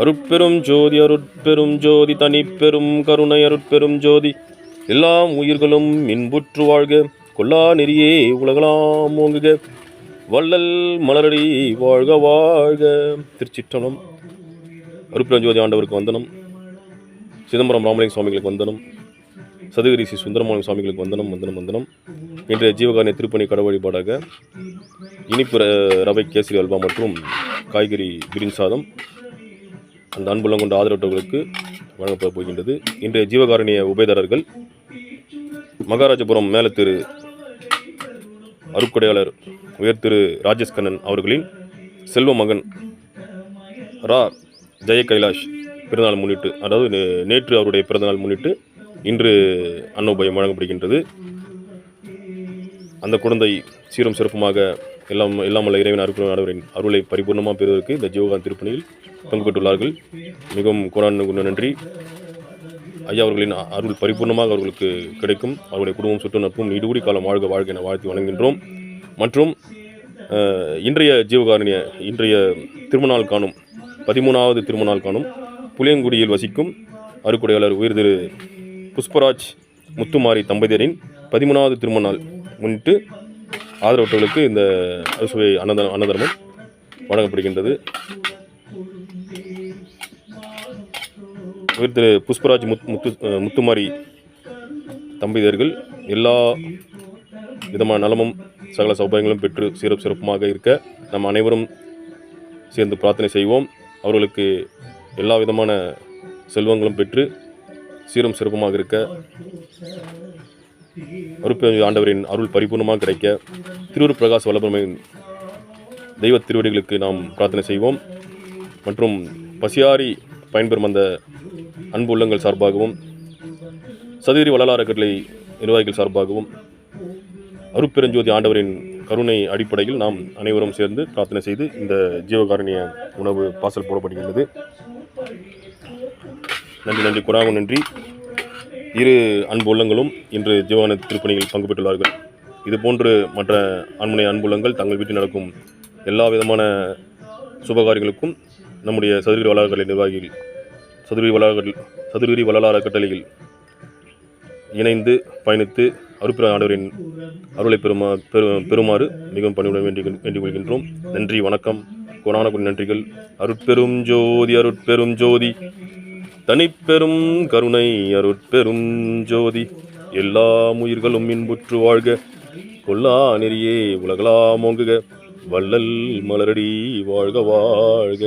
அருட்பெரும் ஜோதி அருட்பெரும் ஜோதி தனிப்பெரும் கருணை அருட்பெரும் ஜோதி எல்லாம் உயிர்களும் இன்புற்று வாழ்க கொல்லா நெறியே உலகலாம் ஓங்குக வள்ளல் மலரடி வாழ்க வாழ்க. திருச்சிற்றம்பலம். அருட்பெரும் ஜோதி ஆண்டவருக்கு வந்தனம். சிதம்பரம் ராமலிங்க சுவாமிகளுக்கு வந்தனம். சதுகிரி ஸ்ரீ சுந்தரமாலிங்க சுவாமிகளுக்கு வந்தனம் வந்தனம் வந்தனம். இன்றைய ஜீவகாரணிய திருப்பணி கடை வழிபாடாக இனிப்பு ரவை கேசரி அல்வா மற்றும் காய்கறி பிரிஞ்சி சாதம் அந்த அன்புள்ளம் கொண்ட ஆதரவற்றவர்களுக்கு வழங்கப்பட போகின்றது. இன்றைய ஜீவகாரணிய உபயதாரர்கள் மகாராஜபுரம் மேலத்திரு அருட்கொடையாளர் உயர் திரு ராஜேஷ் கண்ணன் அவர்களின் செல்வ மகன் ரா ஜெய கைலாஷ் பிறந்தநாள் முன்னிட்டு, அதாவது நேற்று அவருடைய பிறந்தநாள் முன்னிட்டு இன்று அன்னோபயம் வழங்கப்படுகின்றது. அந்த குழந்தை சீரும் சிறப்புமாக எல்லாமல்ல இறைவன் அருட்பெருஞ்சோதி அருளை பரிபூர்ணமாக பெறுவதற்கு இந்த ஜீவகாரணிய திருப்பணியில் பங்கு பெற்றுள்ளார்கள். மிகவும் கோடான நன்றி. ஐயா அவர்களின் அருள் பரிபூர்ணமாக அவர்களுக்கு கிடைக்கும். அவருடைய குடும்பம் சுற்று நட்பும் நீடுகூடி காலம் வாழ்க வாழ்க என வாழ்த்தி வழங்குகின்றோம். மற்றும் இன்றைய ஜீவகாரணிய இன்றைய திருமணநாள் காணும் 13வது திருமணநாள் காணும் புளியங்குடியில் வசிக்கும் அருட்கொடையாளர் உயர் திரு புஷ்பராஜ் முத்துமாரி தம்பதியரின் 13வது திருமணநாள் முன்னிட்டு ஆதரவற்றவர்களுக்கு இந்த அறுசுவை அன்னதானமும் வழங்கப்படுகின்றது. உயர் திரு புஷ்பராஜ் முத்துமாரி தம்பதியர்கள் எல்லா விதமான நலமும் சகல சௌபாயங்களும் பெற்று சிறப்புமாக இருக்க நம் அனைவரும் சேர்ந்து பிரார்த்தனை செய்வோம். அவர்களுக்கு எல்லா விதமான செல்வங்களும் பெற்று சீரும் சிறப்புமாக இருக்க அருட்பெருஞ்சோதி ஆண்டவரின் அருள் பரிபூர்ணமாக கிடைக்க திருவருட் பிரகாச வல்லபெருமானின் தெய்வ திருவடிகளுக்கு நாம் பிரார்த்தனை செய்வோம். மற்றும் பசியாரி பயன்பெறும் அந்த அன்பு உள்ளங்கள் சார்பாகவும் சதுகிரி வள்ளலார் அறக்கட்டளை நிர்வாகிகள் சார்பாகவும் அருட்பெருஞ்சோதி ஆண்டவரின் கருணை அடிப்படையில் நாம் அனைவரும் சேர்ந்து பிரார்த்தனை செய்து இந்த ஜீவகாரணிய உணவு பாசல் போடப்படுகின்றது. நன்றி குணாகும் நன்றி. இரு அன்பு உள்ளங்களும் இன்று ஜீவகாரணிய திருப்பணியில் பங்கு பெற்றுள்ளார்கள். இதுபோன்று மற்ற அன்புடைய அன்புள்ளங்கள் தங்கள் வீட்டில் நடக்கும் எல்லா விதமான சுபகாரியங்களுக்கும் நம்முடைய சதுகிரி வள்ளலார் நிர்வாகிகள் சதுகிரி வள்ளலார் அறக்கட்டளையில் இணைந்து பயணித்து அருட்பெருஞ்சோதி ஆண்டவரின் அருளை பெறுமாறு மிகவும் பணிவுடன் வேண்டிக் கொள்கின்றோம். நன்றி, வணக்கம், கோடான நன்றிகள். அருட்பெரும் ஜோதி அருட்பெரும் ஜோதி தனிப்பெரும் கருணை அருட்பெரும் ஜோதி எல்லா உயிர்களும் இன்புற்று வாழ்க கொல்லா நெறியே உலகலாம் ஓங்குக வள்ளல் மலரடி வாழ்க வாழ்க.